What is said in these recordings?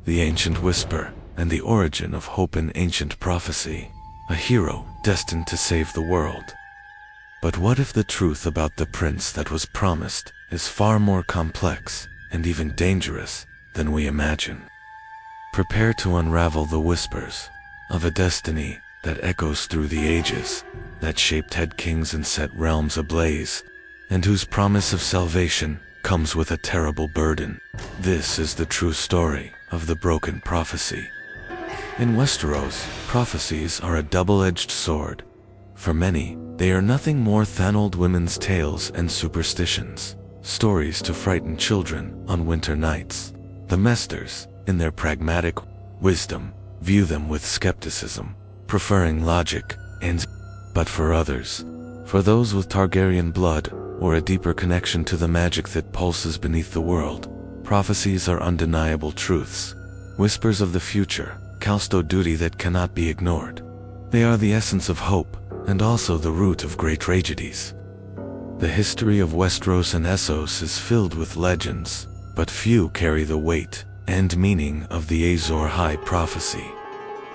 the ancient whisper, and the origin of hope in ancient prophecy. A hero destined to save the world. But what if the truth about the prince that was promised is far more complex and even dangerous than we imagine? Prepare to unravel the whispers of a destiny that echoes through the ages, that shaped head kings and set realms ablaze, and whose promise of salvation comes with a terrible burden. This is the true story of the broken prophecy. In Westeros, prophecies are a double-edged sword. For many, they are nothing more than old women's tales and superstitions, stories to frighten children on winter nights. The Mesters, in their pragmatic wisdom, view them with skepticism, preferring logic and but for others, for those with Targaryen blood or a deeper connection to the magic that pulses beneath the world, prophecies are undeniable truths, whispers of the future, causto duty that cannot be ignored. They are the essence of hope, and also the root of great tragedies. The history of Westeros and Essos is filled with legends, but few carry the weight and meaning of the Azor Ahai prophecy.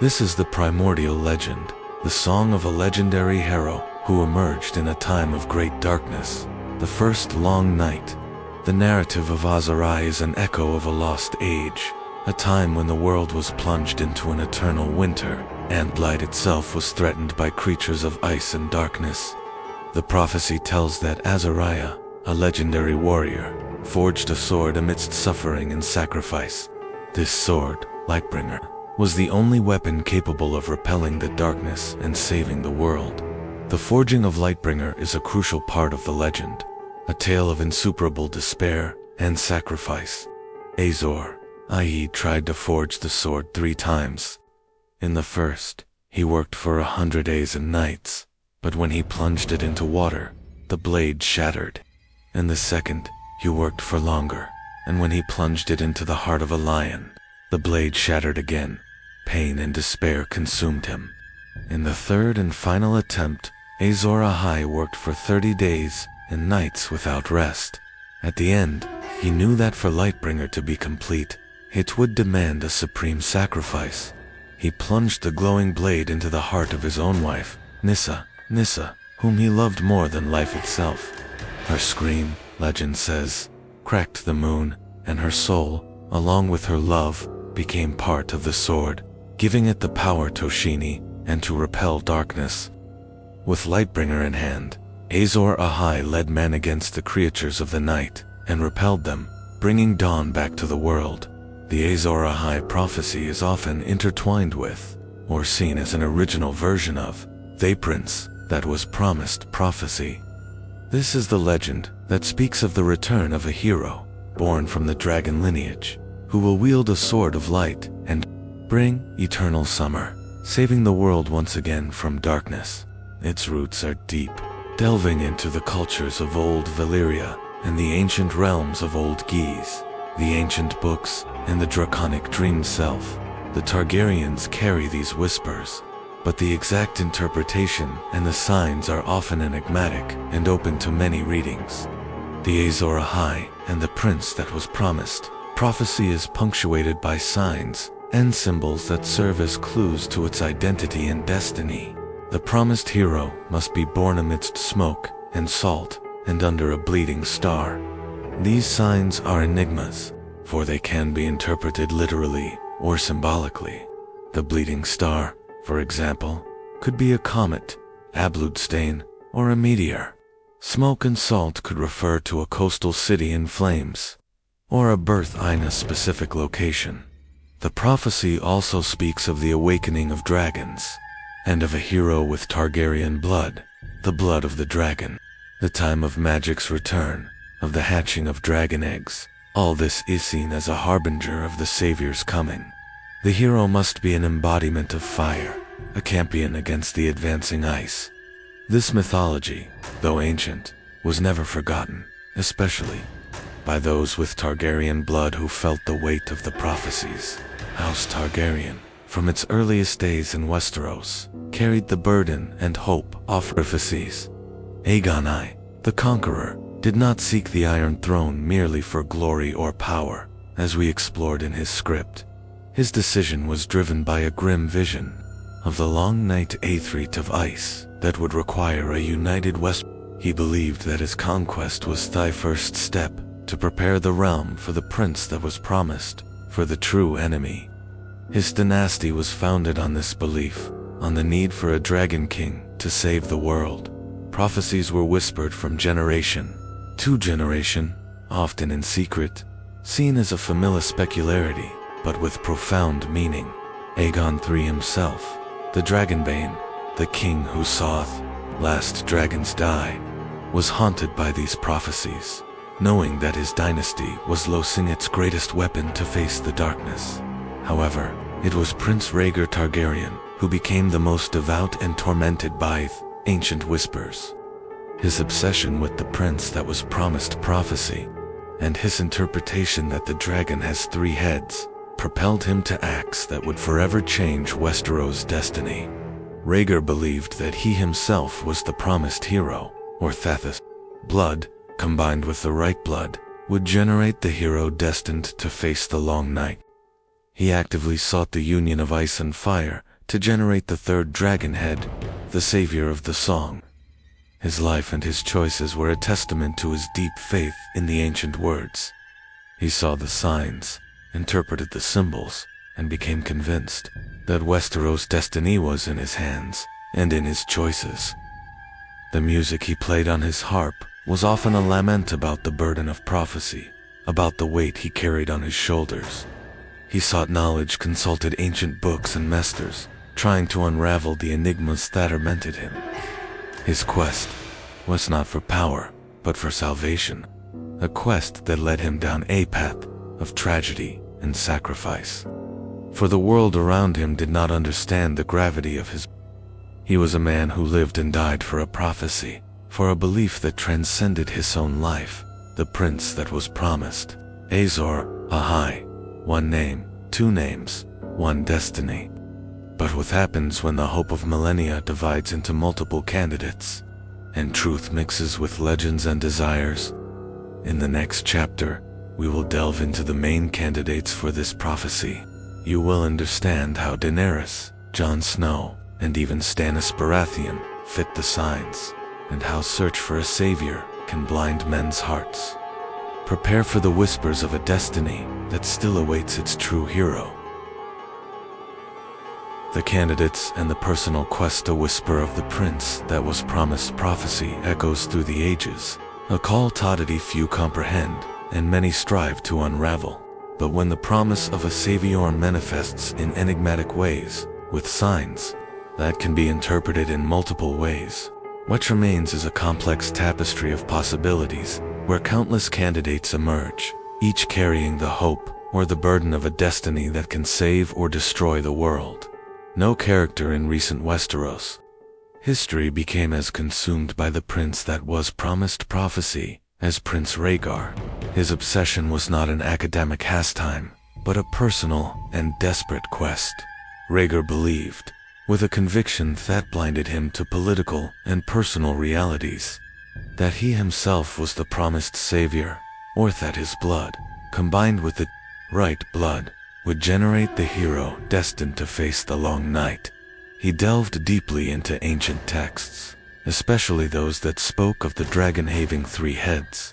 This is the primordial legend, the song of a legendary hero who emerged in a time of great darkness, the first long night. The narrative of Azor Ahai is an echo of a lost age, a time when the world was plunged into an eternal winter, and light itself was threatened by creatures of ice and darkness. The prophecy tells that Azor Ahai, a legendary warrior, forged a sword amidst suffering and sacrifice. This sword, Lightbringer, was the only weapon capable of repelling the darkness and saving the world. The forging of Lightbringer is a crucial part of the legend, a tale of insuperable despair and sacrifice. Azor Ahai tried to forge the sword 3 times. In the first, he worked for 100 days and nights, but when he plunged it into water, the blade shattered. In the second, he worked for longer, and when he plunged it into the heart of a lion, the blade shattered again. Pain and despair consumed him. In the third and final attempt, Azor Ahai worked for 30 days and nights without rest. At the end, he knew that for Lightbringer to be complete, it would demand a supreme sacrifice. He plunged the glowing blade into the heart of his own wife, Nyssa, whom he loved more than life itself. Her scream, legend says, cracked the moon, and her soul, along with her love, became part of the sword, giving it the power to shine and to repel darkness. With Lightbringer in hand, Azor Ahai led men against the creatures of the night and repelled them, bringing dawn back to the world. The Azor Ahai prophecy is often intertwined with, or seen as an original version of, the prince that was promised prophecy. This is the legend that speaks of the return of a hero, born from the dragon lineage, who will wield a sword of light and bring eternal summer, saving the world once again from darkness. Its roots are deep, delving into the cultures of old Valyria and the ancient realms of old Geese, the ancient books, and the draconic dream self. The Targaryens carry these whispers, but the exact interpretation and the signs are often enigmatic and open to many readings. The Azor Ahai and the prince that was promised. Prophecy is punctuated by signs and symbols that serve as clues to its identity and destiny. The promised hero must be born amidst smoke and salt and under a bleeding star. These signs are enigmas, for they can be interpreted literally or symbolically. The bleeding star, for example, could be a comet, a blood stain, or a meteor. Smoke and salt could refer to a coastal city in flames, or a birth in a specific location. The prophecy also speaks of the awakening of dragons, and of a hero with Targaryen blood, the blood of the dragon, the time of magic's return, of the hatching of dragon eggs. All this is seen as a harbinger of the savior's coming. The hero must be an embodiment of fire, a champion against the advancing ice. This mythology, though ancient, was never forgotten, especially by those with Targaryen blood who felt the weight of the prophecies. House Targaryen, from its earliest days in Westeros, carried the burden and hope of prophecies. Aegon I, the Conqueror, did not seek the Iron Throne merely for glory or power, as we explored in his script. His decision was driven by a grim vision of the long night aetherite of ice that would require a united West. He believed that his conquest was thy first step to prepare the realm for the prince that was promised, for the true enemy. His dynasty was founded on this belief, on the need for a dragon king to save the world. Prophecies were whispered from generation to generation, often in secret, seen as a familiar specularity, but with profound meaning. Aegon III himself, the Dragonbane, the king who saw last dragons die, was haunted by these prophecies, knowing that his dynasty was losing its greatest weapon to face the darkness. However, it was Prince Rhaegar Targaryen who became the most devout and tormented by ancient whispers. His obsession with the prince that was promised prophecy, and his interpretation that the dragon has 3 heads, propelled him to acts that would forever change Westeros' destiny. Rhaegar believed that he himself was the promised hero, or Thathus. Blood, combined with the right blood, would generate the hero destined to face the long night. He actively sought the union of ice and fire to generate the 3rd dragon head, the savior of the song. His life and his choices were a testament to his deep faith in the ancient words. He saw the signs, interpreted the symbols, and became convinced that Westeros' destiny was in his hands and in his choices. The music he played on his harp was often a lament about the burden of prophecy, about the weight he carried on his shoulders. He sought knowledge, consulted ancient books and masters, trying to unravel the enigmas that tormented him. His quest was not for power, but for salvation, a quest that led him down a path of tragedy and sacrifice. For the world around him did not understand the gravity of his. He was a man who lived and died for a prophecy, for a belief that transcended his own life, the prince that was promised. Azor Ahai, 1 name, 2 names, 1 destiny. But what happens when the hope of millennia divides into multiple candidates, and truth mixes with legends and desires? In the next chapter, we will delve into the main candidates for this prophecy. You will understand how Daenerys, Jon Snow, and even Stannis Baratheon fit the signs, and how search for a savior can blind men's hearts. Prepare for the whispers of a destiny that still awaits its true hero. The candidates and the personal quest. A whisper of the prince that was promised prophecy echoes through the ages, a call toddity few comprehend, and many strive to unravel. But when the promise of a savior manifests in enigmatic ways, with signs that can be interpreted in multiple ways, what remains is a complex tapestry of possibilities, where countless candidates emerge, each carrying the hope or the burden of a destiny that can save or destroy the world. No character in recent Westeros history became as consumed by the prince that was promised prophecy as Prince Rhaegar. His obsession was not an academic pastime, but a personal and desperate quest. Rhaegar believed, with a conviction that blinded him to political and personal realities, that he himself was the promised savior, or that his blood, combined with the right blood, would generate the hero destined to face the long night. He delved deeply into ancient texts, especially those that spoke of the dragon having 3 heads,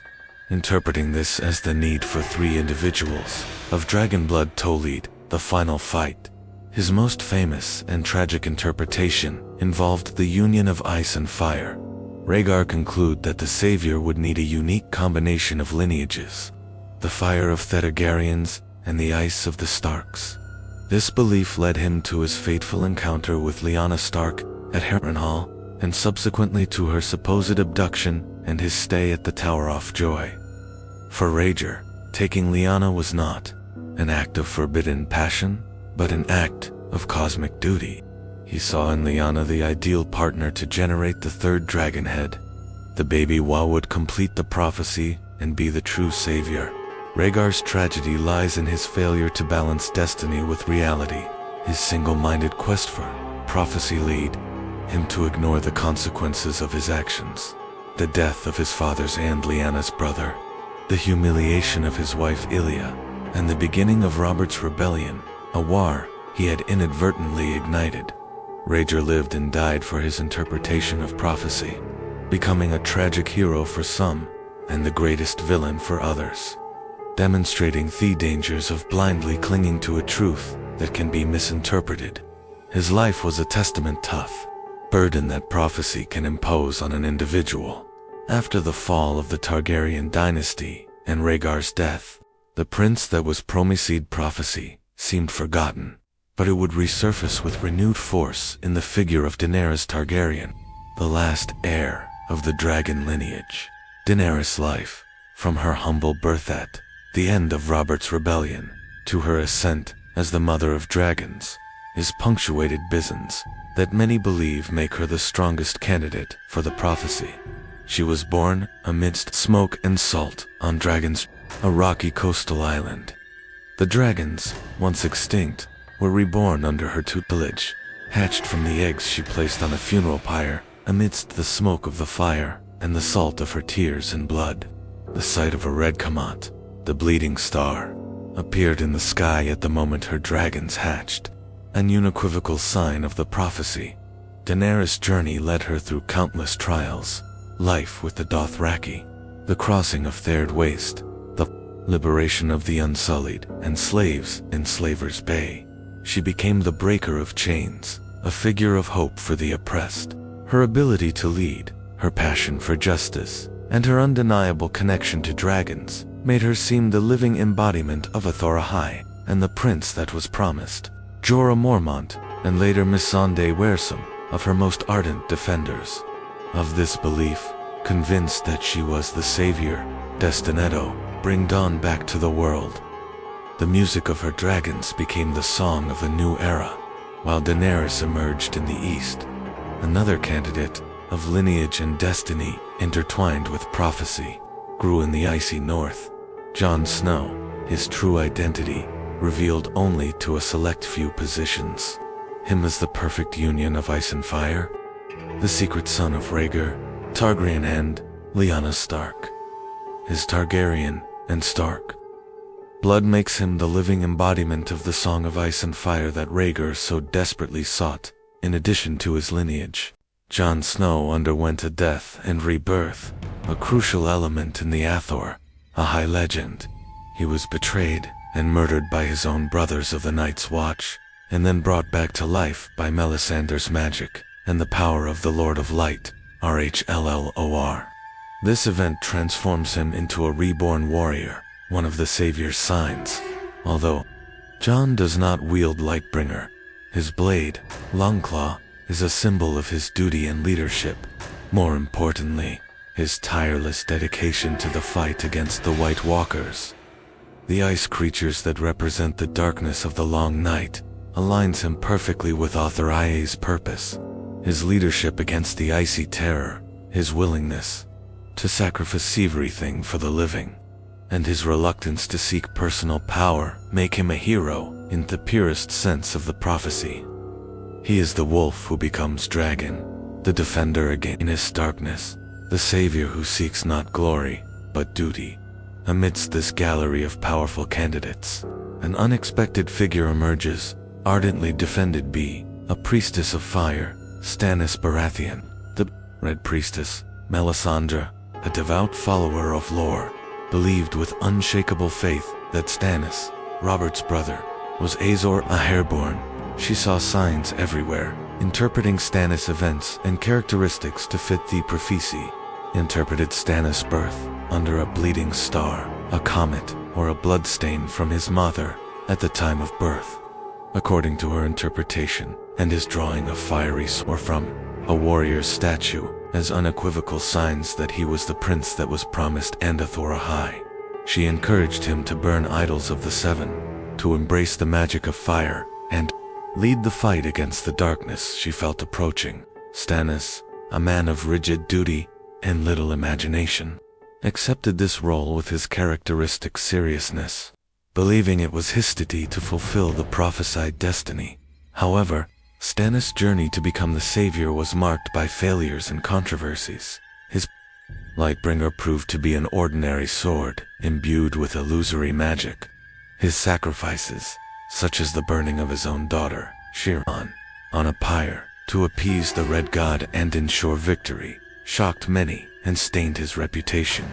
interpreting this as the need for 3 individuals of dragon blood to lead the final fight. His most famous and tragic interpretation involved the union of ice and fire. Rhaegar concluded that the savior would need a unique combination of lineages, the fire of the Targaryens and the ice of the Starks. This belief led him to his fateful encounter with Lyanna Stark at Harrenhal, and subsequently to her supposed abduction and his stay at the Tower of Joy. For Rhaegar, taking Lyanna was not an act of forbidden passion, but an act of cosmic duty. He saw in Lyanna the ideal partner to generate the 3rd dragon head. The baby would complete the prophecy and be the true savior. Rhaegar's tragedy lies in his failure to balance destiny with reality. His single-minded quest for prophecy led him to ignore the consequences of his actions. The death of his father's and Lyanna's brother, the humiliation of his wife Ilya, and the beginning of Robert's rebellion a war he had inadvertently ignited. Rhaegar lived and died for his interpretation of prophecy, becoming a tragic hero for some and the greatest villain for others, demonstrating the dangers of blindly clinging to a truth that can be misinterpreted. His life was a testament to the burden that prophecy can impose on an individual. After the fall of the Targaryen dynasty and Rhaegar's death, the prince that was promised prophecy seemed forgotten, but it would resurface with renewed force in the figure of Daenerys Targaryen, the last heir of the dragon lineage. Daenerys' life, from her humble birth at the end of Robert's rebellion to her ascent as the mother of dragons, is punctuated byzants that many believe make her the strongest candidate for the prophecy. She was born amidst smoke and salt on Dragons, a rocky coastal island. The dragons, once extinct, were reborn under her tutelage, hatched from the eggs she placed on a funeral pyre amidst the smoke of the fire and the salt of her tears and blood. The sight of a red comet, the bleeding star, appeared in the sky at the moment her dragons hatched, an unequivocal sign of the prophecy. Daenerys' journey led her through countless trials: life with the Dothraki, the crossing of Third Waste, the liberation of the Unsullied and slaves in Slaver's Bay. She became the breaker of chains, a figure of hope for the oppressed. Her ability to lead, her passion for justice, and her undeniable connection to dragons made her seem the living embodiment of Azor Ahai and the prince that was promised. Jorah Mormont, and later Missandei Wearsome, of her most ardent defenders of this belief, convinced that she was the savior, destined to bring dawn back to the world. The music of her dragons became the song of a new era, while Daenerys emerged in the east, another candidate of lineage and destiny intertwined with prophecy, grew in the icy north. Jon Snow, his true identity revealed only to a select few positions. Him as the perfect union of ice and fire, the secret son of Rhaegar, Targaryen and Lyanna Stark. His Targaryen and Stark blood makes him the living embodiment of the song of ice and fire that Rhaegar so desperately sought. In addition to his lineage, Jon Snow underwent a death and rebirth, a crucial element in the Azor Ahai legend. He was betrayed and murdered by his own brothers of the Night's Watch, and then brought back to life by Melisandre's magic and the power of the Lord of Light, Rhlor. This event transforms him into a reborn warrior, one of the Savior's signs. Although Jon does not wield Lightbringer, his blade, Longclaw, is a symbol of his duty and leadership. More importantly, his tireless dedication to the fight against the White Walkers, the ice creatures that represent the darkness of the long night, aligns him perfectly with Azor Ahai's purpose. His leadership against the icy terror, his willingness to sacrifice everything for the living, and his reluctance to seek personal power make him a hero in the purest sense of the prophecy. He is the wolf who becomes dragon, the defender against darkness, the savior who seeks not glory, but duty. Amidst this gallery of powerful candidates, an unexpected figure emerges, ardently defended by a priestess of fire, Stannis Baratheon. The Red Priestess, Melisandre, a devout follower of lore, believed with unshakable faith that Stannis, Robert's brother, was Azor Ahai. She saw signs everywhere, interpreting Stannis' events and characteristics to fit the prophecy. Interpreted Stannis' birth under a bleeding star, a comet, or a bloodstain from his mother at the time of birth, according to her interpretation, and his drawing of fiery sword from a warrior's statue as unequivocal signs that he was the prince that was promised and Azor Ahai. She encouraged him to burn idols of the seven, to embrace the magic of fire, and lead the fight against the darkness she felt approaching. Stannis, a man of rigid duty and little imagination, accepted this role with his characteristic seriousness, believing it was his duty to fulfill the prophesied destiny. However, Stannis' journey to become the savior was marked by failures and controversies. His Lightbringer proved to be an ordinary sword, imbued with illusory magic. His sacrifices, such as the burning of his own daughter, Shiran, on a pyre to appease the Red God and ensure victory, shocked many and stained his reputation.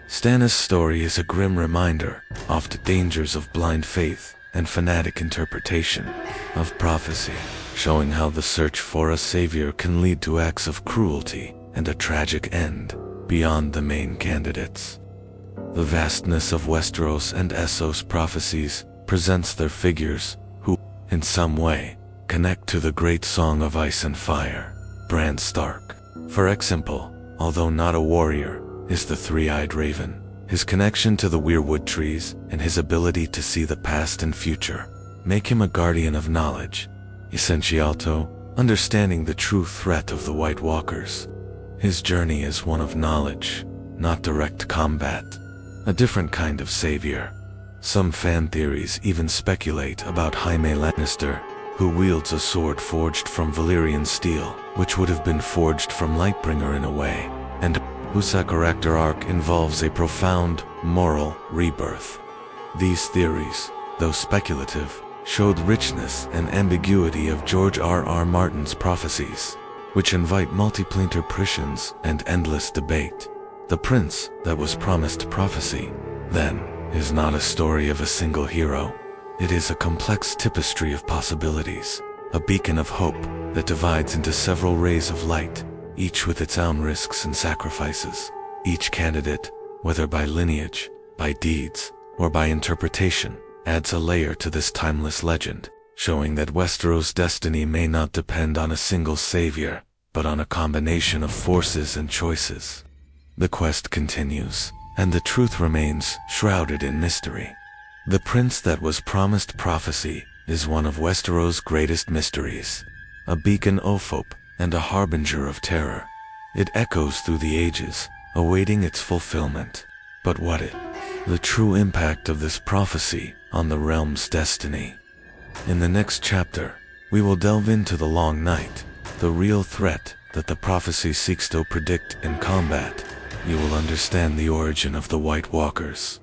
Stannis' story is a grim reminder of the dangers of blind faith and fanatic interpretation of prophecy, showing how the search for a savior can lead to acts of cruelty and a tragic end beyond the main candidates. The vastness of Westeros and Essos prophecies presents their figures who, in some way, connect to the great Song of Ice and Fire. Bran Stark, for example, although not a warrior, is the three-eyed raven. His connection to the weirwood trees and his ability to see the past and future make him a guardian of knowledge, essentialto, understanding the true threat of the White Walkers. His journey is one of knowledge, not direct combat, a different kind of savior. Some fan theories even speculate about Jaime Lannister, who wields a sword forged from Valyrian steel, which would have been forged from Lightbringer in a way, and whose character arc involves a profound moral rebirth. These theories, though speculative, showed richness and ambiguity of George R.R. Martin's prophecies, which invite multiple interpretations and endless debate. The Prince that was promised prophecy, then, is not a story of a single hero. It is a complex tapestry of possibilities, a beacon of hope that divides into several rays of light, each with its own risks and sacrifices. Each candidate, whether by lineage, by deeds, or by interpretation, adds a layer to this timeless legend, showing that Westeros' destiny may not depend on a single savior, but on a combination of forces and choices. The quest continues, and the truth remains shrouded in mystery. The Prince that was promised prophecy is one of Westeros' greatest mysteries, a beacon of hope and a harbinger of terror. It echoes through the ages, awaiting its fulfillment. But what is the true impact of this prophecy on the realm's destiny? In the next chapter, we will delve into the Long Night, the real threat that the prophecy seeks to predict and combat. You will understand the origin of the White Walkers,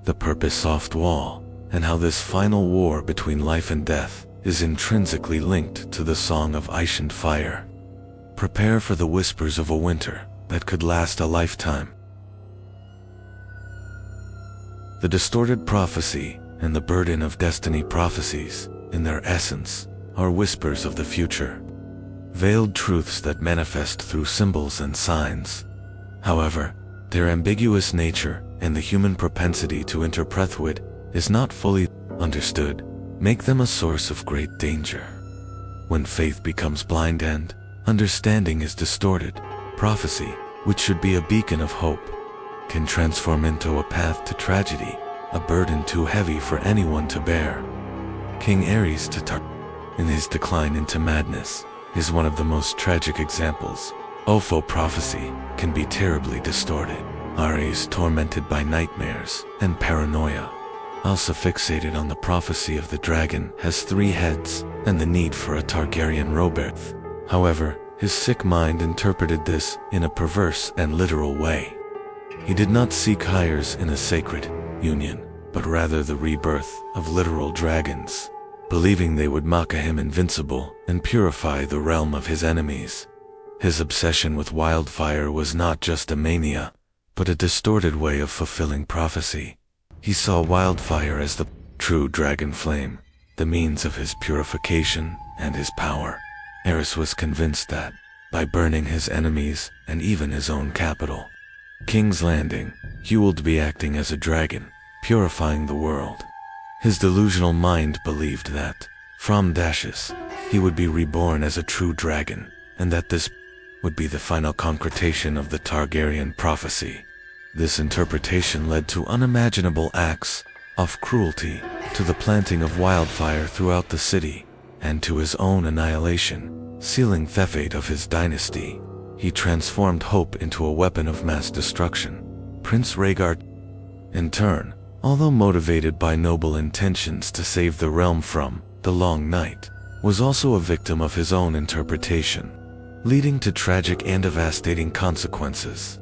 the purpose of the Wall, and how this final war between life and death is intrinsically linked to the Song of Ice and Fire. Prepare for the whispers of a winter that could last a lifetime. The distorted prophecy and the burden of destiny prophecies, in their essence, are whispers of the future, veiled truths that manifest through symbols and signs. However, their ambiguous nature and the human propensity to interpret what is not fully understood make them a source of great danger. When faith becomes blind and understanding is distorted, prophecy, which should be a beacon of hope, can transform into a path to tragedy, a burden too heavy for anyone to bear. King Aerys Targaryen, in his decline into madness, is one of the most tragic examples. Ofo prophecy can be terribly distorted. Aerys, tormented by nightmares and paranoia, also fixated on the prophecy of the dragon, has 3 heads and the need for a Targaryen rebirth. However, his sick mind interpreted this in a perverse and literal way. He did not seek hires in a sacred union, but rather the rebirth of literal dragons, believing they would make him invincible and purify the realm of his enemies. His obsession with wildfire was not just a mania, but a distorted way of fulfilling prophecy. He saw wildfire as the true dragon flame, the means of his purification and his power. Aerys was convinced that, by burning his enemies and even his own capital, King's Landing, he would be acting as a dragon, purifying the world. His delusional mind believed that, from ashes, he would be reborn as a true dragon, and that this would be the final concretation of the Targaryen prophecy. This interpretation led to unimaginable acts of cruelty, to the planting of wildfire throughout the city, and to his own annihilation, sealing the fate of his dynasty. He transformed hope into a weapon of mass destruction. Prince Rhaegar, in turn, although motivated by noble intentions to save the realm from the Long Night, was also a victim of his own interpretation, leading to tragic and devastating consequences.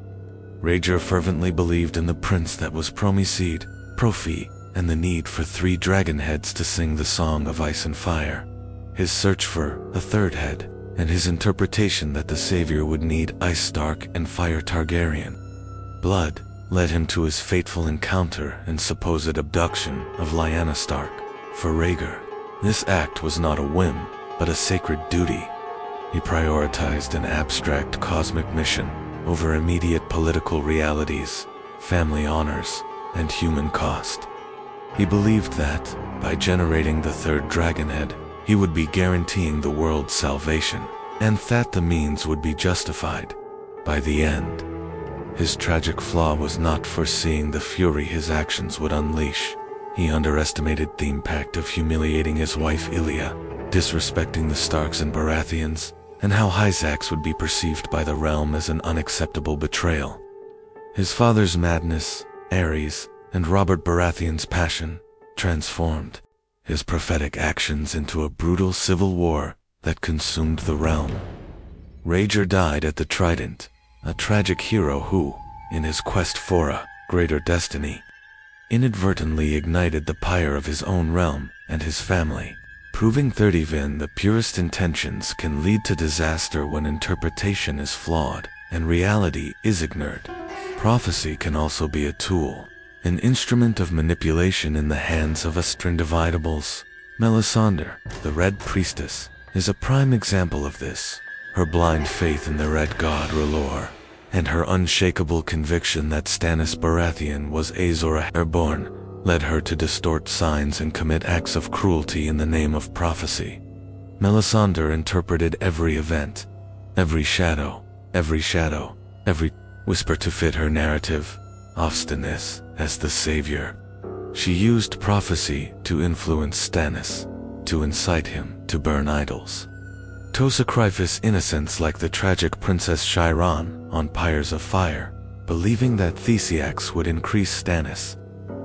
Rhaegar fervently believed in the prince that was promised, prophet, and the need for 3 dragon heads to sing the song of ice and fire. His search for a 3rd head, and his interpretation that the savior would need Ice Stark and Fire Targaryen blood led him to his fateful encounter and supposed abduction of Lyanna Stark for Rhaegar. This act was not a whim, but a sacred duty. He prioritized an abstract cosmic mission over immediate political realities, family honors, and human cost. He believed that, by generating the 3rd dragonhead, he would be guaranteeing the world's salvation, and that the means would be justified by the end. His tragic flaw was not foreseeing the fury his actions would unleash. He underestimated the impact of humiliating his wife Ilya, disrespecting the Starks and Baratheons, and how Hyzax would be perceived by the realm as an unacceptable betrayal. His father's madness, Aerys, and Robert Baratheon's passion transformed his prophetic actions into a brutal civil war that consumed the realm. Rhaegar died at the Trident, a tragic hero who, in his quest for a greater destiny, inadvertently ignited the pyre of his own realm and his family, proving that even the purest intentions can lead to disaster when interpretation is flawed and reality is ignored. Prophecy can also be a tool, an instrument of manipulation in the hands of undividables. Melisandre, the Red Priestess, is a prime example of this. Her blind faith in the Red God R'hllor, and her unshakable conviction that Stannis Baratheon was Azor Ahai born, led her to distort signs and commit acts of cruelty in the name of prophecy. Melisandre interpreted every event, every shadow, every whisper to fit her narrative, of Stannis as the savior. She used prophecy to influence Stannis, to incite him to burn idols, to sacrifice innocents like the tragic Princess Chiron on pyres of fire, believing that Theseax would increase Stannis'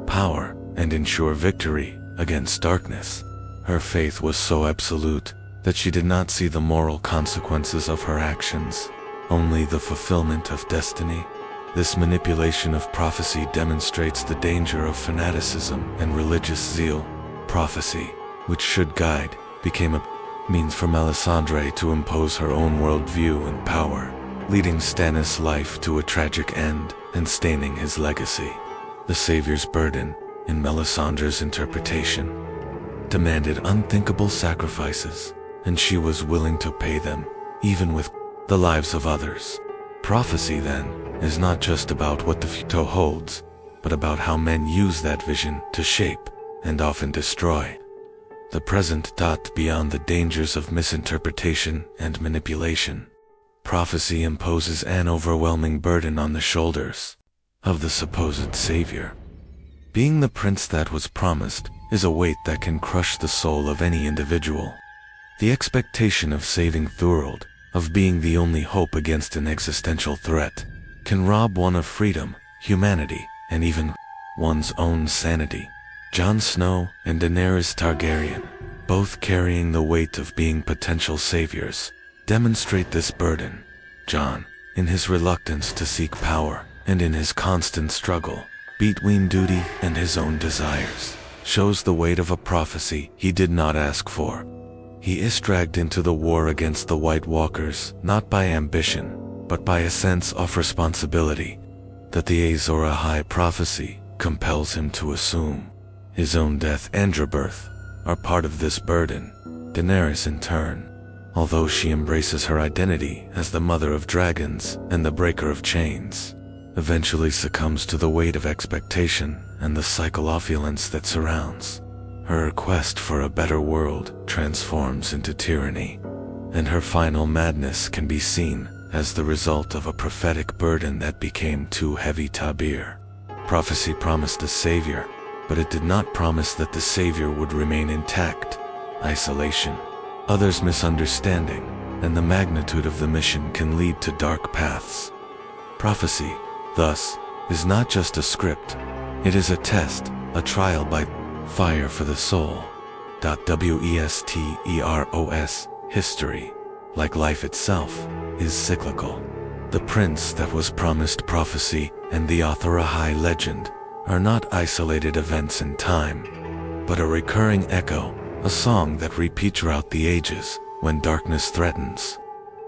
power and ensure victory against darkness. Her faith was so absolute that she did not see the moral consequences of her actions, only the fulfillment of destiny. This manipulation of prophecy demonstrates the danger of fanaticism and religious zeal. Prophecy, which should guide, became a means for Melisandre to impose her own worldview and power, leading Stannis' life to a tragic end and staining his legacy. The Savior's burden, in Melisandre's interpretation, demanded unthinkable sacrifices, and she was willing to pay them, even with the lives of others. Prophecy, then, is not just about what the future holds, but about how men use that vision to shape and often destroy the present. Beyond the dangers of misinterpretation and manipulation, prophecy imposes an overwhelming burden on the shoulders of the supposed savior. Being the prince that was promised is a weight that can crush the soul of any individual. The expectation of saving Thorold, of being the only hope against an existential threat, can rob one of freedom, humanity, and even one's own sanity. Jon Snow and Daenerys Targaryen, both carrying the weight of being potential saviors, demonstrate this burden. Jon, in his reluctance to seek power, and in his constant struggle between duty and his own desires, shows the weight of a prophecy he did not ask for. He is dragged into the war against the White Walkers not by ambition, but by a sense of responsibility that the Azor Ahai prophecy compels him to assume. His own death and rebirth are part of this burden. Daenerys, in turn, although she embraces her identity as the mother of dragons and the breaker of chains, eventually succumbs to the weight of expectation and the cycle of violence that surrounds. Her quest for a better world transforms into tyranny, and her final madness can be seen as the result of a prophetic burden that became too heavy to bear. Prophecy promised a savior, but it did not promise that the savior would remain intact. Isolation, others' misunderstanding, and the magnitude of the mission can lead to dark paths. Prophecy, thus, is not just a script. It is a test, a trial by fire for the soul. Westeros, history, like life itself, is cyclical. The prince that was promised prophecy and the Azor Ahai legend are not isolated events in time, but a recurring echo, a song that repeats throughout the ages when darkness threatens.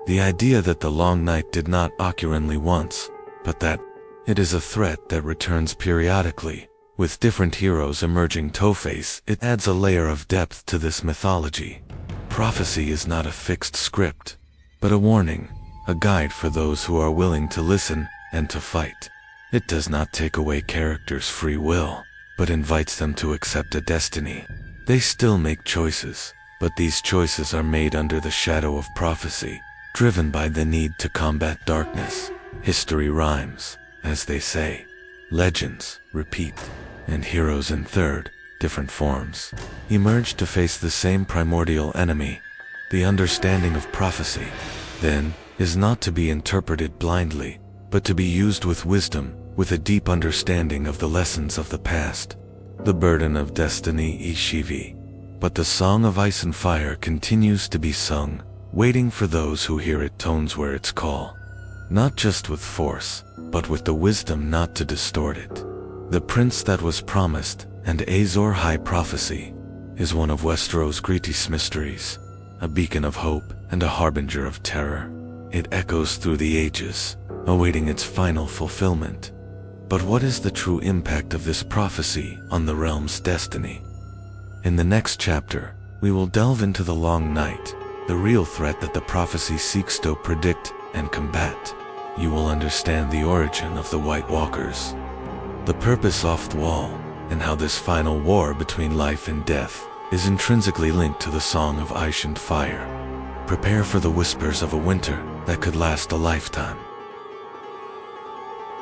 The idea that the long night did not occur only once, but that it is a threat that returns periodically, with different heroes emerging to face it, adds a layer of depth to this mythology. Prophecy is not a fixed script, but a warning, a guide for those who are willing to listen and to fight. It does not take away characters' free will, but invites them to accept a destiny. They still make choices, but these choices are made under the shadow of prophecy, driven by the need to combat darkness. History rhymes, as they say. Legends repeat, and heroes in different forms emerge to face the same primordial enemy. The understanding of prophecy, then, is not to be interpreted blindly, but to be used with wisdom, with a deep understanding of the lessons of the past. The burden of destiny is heavy, but the song of ice and fire continues to be sung, waiting for those who hear it tones where its call. Not just with force, but with the wisdom not to distort it. The prince that was promised, and Azor Ahai prophecy, is one of Westeros' greatest mysteries, a beacon of hope and a harbinger of terror. It echoes through the ages, awaiting its final fulfillment. But what is the true impact of this prophecy on the realm's destiny? In the next chapter, we will delve into the long night, the real threat that the prophecy seeks to predict and combat. You will understand the origin of the White Walkers, the purpose of the wall, and how this final war between life and death is intrinsically linked to the song of ice and fire. Prepare for the whispers of a winter that could last a lifetime.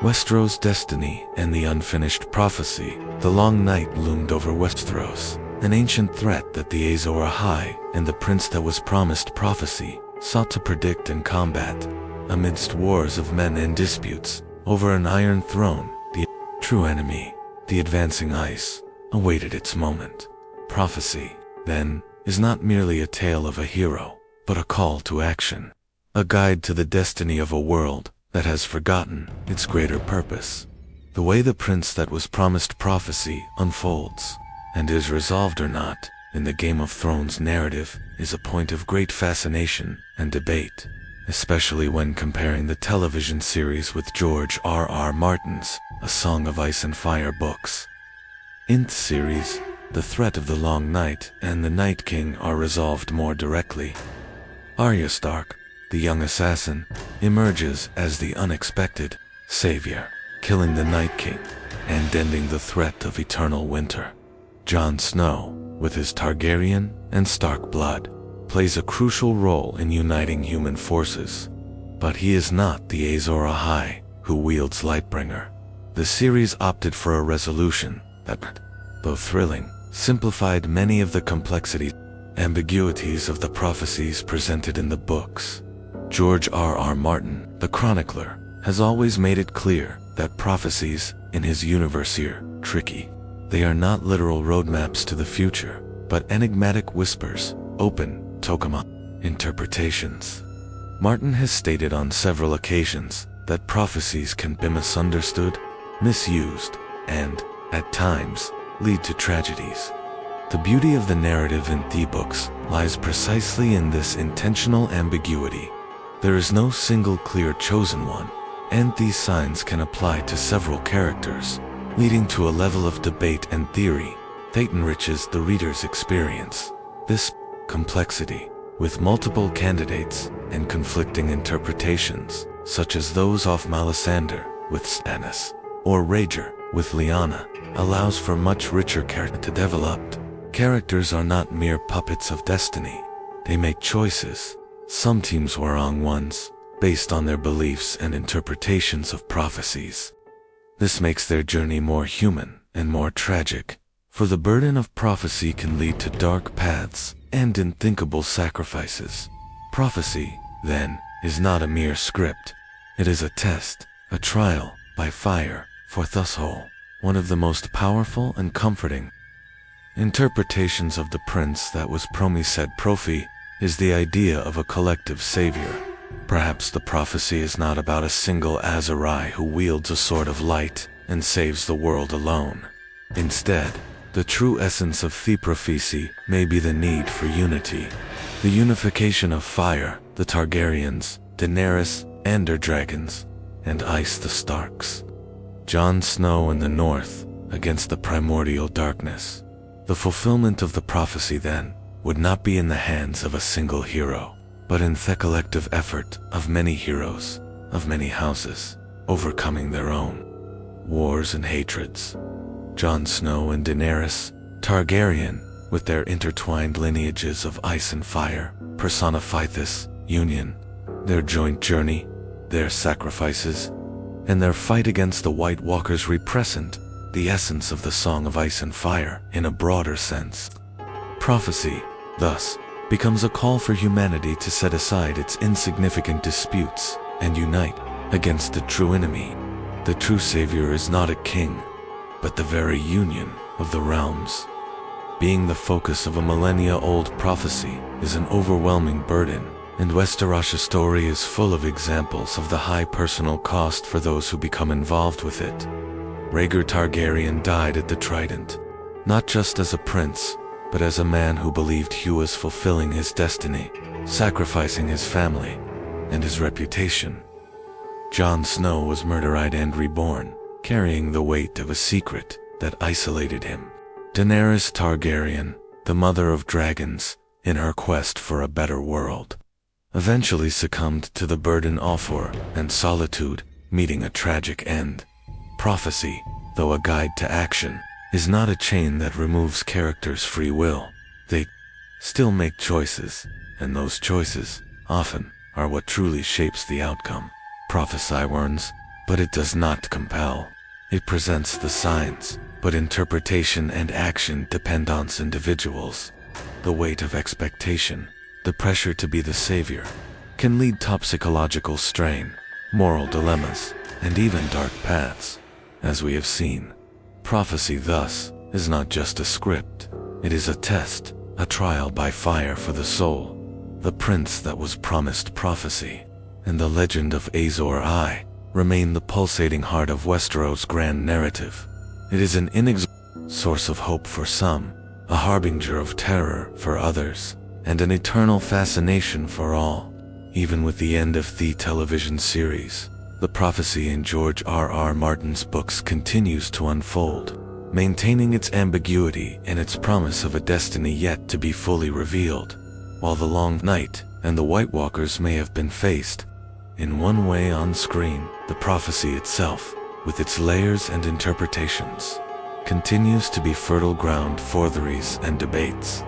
Westeros' destiny and the unfinished prophecy. The long night loomed over Westeros, an ancient threat that the Azor Ahai and the prince that was promised prophecy sought to predict and combat. Amidst wars of men and disputes over an iron throne, the true enemy, the advancing ice, awaited its moment. Prophecy, then, is not merely a tale of a hero, but a call to action, a guide to the destiny of a world that has forgotten its greater purpose. The way the prince that was promised prophecy unfolds, and is resolved or not, in the Game of Thrones narrative, is a point of great fascination and debate, especially when comparing the television series with George R.R. Martin's A Song of Ice and Fire books. In the series, the threat of the Long Night and the Night King are resolved more directly. Arya Stark, the young assassin, emerges as the unexpected savior, killing the Night King and ending the threat of eternal winter. Jon Snow, with his Targaryen and Stark blood, plays a crucial role in uniting human forces. But he is not the Azor Ahai who wields Lightbringer. The series opted for a resolution that, though thrilling, simplified many of the complexities, ambiguities of the prophecies presented in the books. George R.R. Martin, the chronicler, has always made it clear that prophecies in his universe are tricky. They are not literal roadmaps to the future, but enigmatic whispers, open, token interpretations. Martin has stated on several occasions that prophecies can be misunderstood, misused, and, at times, lead to tragedies. The beauty of the narrative in the books lies precisely in this intentional ambiguity. There is no single clear chosen one, and these signs can apply to several characters, leading to a level of debate and theory that enriches the reader's experience. This complexity, with multiple candidates and conflicting interpretations, such as those of Melisandre with Stannis, or Rager with Lyanna, allows for much richer character to develop. Characters are not mere puppets of destiny. They make choices, some teams were wrong ones, based on their beliefs and interpretations of prophecies. This makes their journey more human and more tragic, for the burden of prophecy can lead to dark paths and unthinkable sacrifices. Prophecy, then, is not a mere script. It is a test, a trial by fire, for thus whole, one of the most powerful and comforting interpretations of the prince that was promised prophecy is the idea of a collective savior. Perhaps the prophecy is not about a single Azor Ahai who wields a sword of light, and saves the world alone. Instead, the true essence of the prophecy may be the need for unity. The unification of fire, the Targaryens, Daenerys, and her dragons, and ice, the Starks. Jon Snow in the north, against the primordial darkness. The fulfillment of the prophecy, then, would not be in the hands of a single hero, but in the collective effort of many heroes, of many houses, overcoming their own wars and hatreds. Jon Snow and Daenerys Targaryen, with their intertwined lineages of ice and fire, personify this union, their joint journey, their sacrifices, and their fight against the White Walkers represent the essence of the Song of Ice and Fire in a broader sense. Prophecy, thus, becomes a call for humanity to set aside its insignificant disputes and unite against the true enemy. The true savior is not a king, but the very union of the realms. Being the focus of a millennia-old prophecy is an overwhelming burden, and Westeros' story is full of examples of the high personal cost for those who become involved with it. Rhaegar Targaryen died at the Trident, not just as a prince, but as a man who believed he was fulfilling his destiny, sacrificing his family and his reputation. Jon Snow was murdered and reborn, carrying the weight of a secret that isolated him. Daenerys Targaryen, the mother of dragons, in her quest for a better world, eventually succumbed to the burden of war and solitude, meeting a tragic end. Prophecy, though a guide to action, is not a chain that removes characters' free will. They still make choices, and those choices, often, are what truly shapes the outcome. Prophecy warns, but it does not compel. It presents the signs, but interpretation and action depend on individuals. The weight of expectation, the pressure to be the savior, can lead to psychological strain, moral dilemmas, and even dark paths. As we have seen, prophecy thus is not just a script, it is a test, a trial by fire for the soul. The prince that was promised prophecy, and the legend of Azor Ahai, remain the pulsating heart of Westeros' grand narrative. It is an inexhaustible source of hope for some, a harbinger of terror for others, and an eternal fascination for all. Even with the end of the television series, the prophecy in George R.R. Martin's books continues to unfold, maintaining its ambiguity and its promise of a destiny yet to be fully revealed. While the Long Night and the White Walkers may have been faced, in one way on screen, the prophecy itself, with its layers and interpretations, continues to be fertile ground for theories and debates.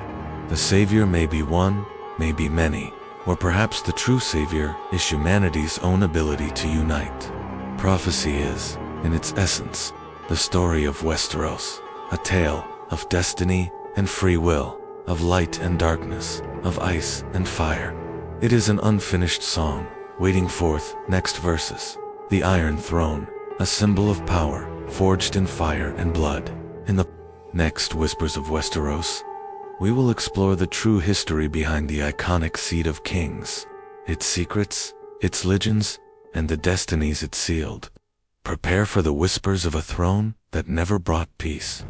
The savior may be one, may be many, or perhaps the true savior is humanity's own ability to unite. Prophecy is, in its essence, the story of Westeros, a tale of destiny and free will, of light and darkness, of ice and fire. It is an unfinished song, waiting forth next verses. The Iron Throne, a symbol of power, forged in fire and blood. In the next Whispers of Westeros, we will explore the true history behind the iconic Seat of Kings, its secrets, its legends, and the destinies it sealed. Prepare for the whispers of a throne that never brought peace.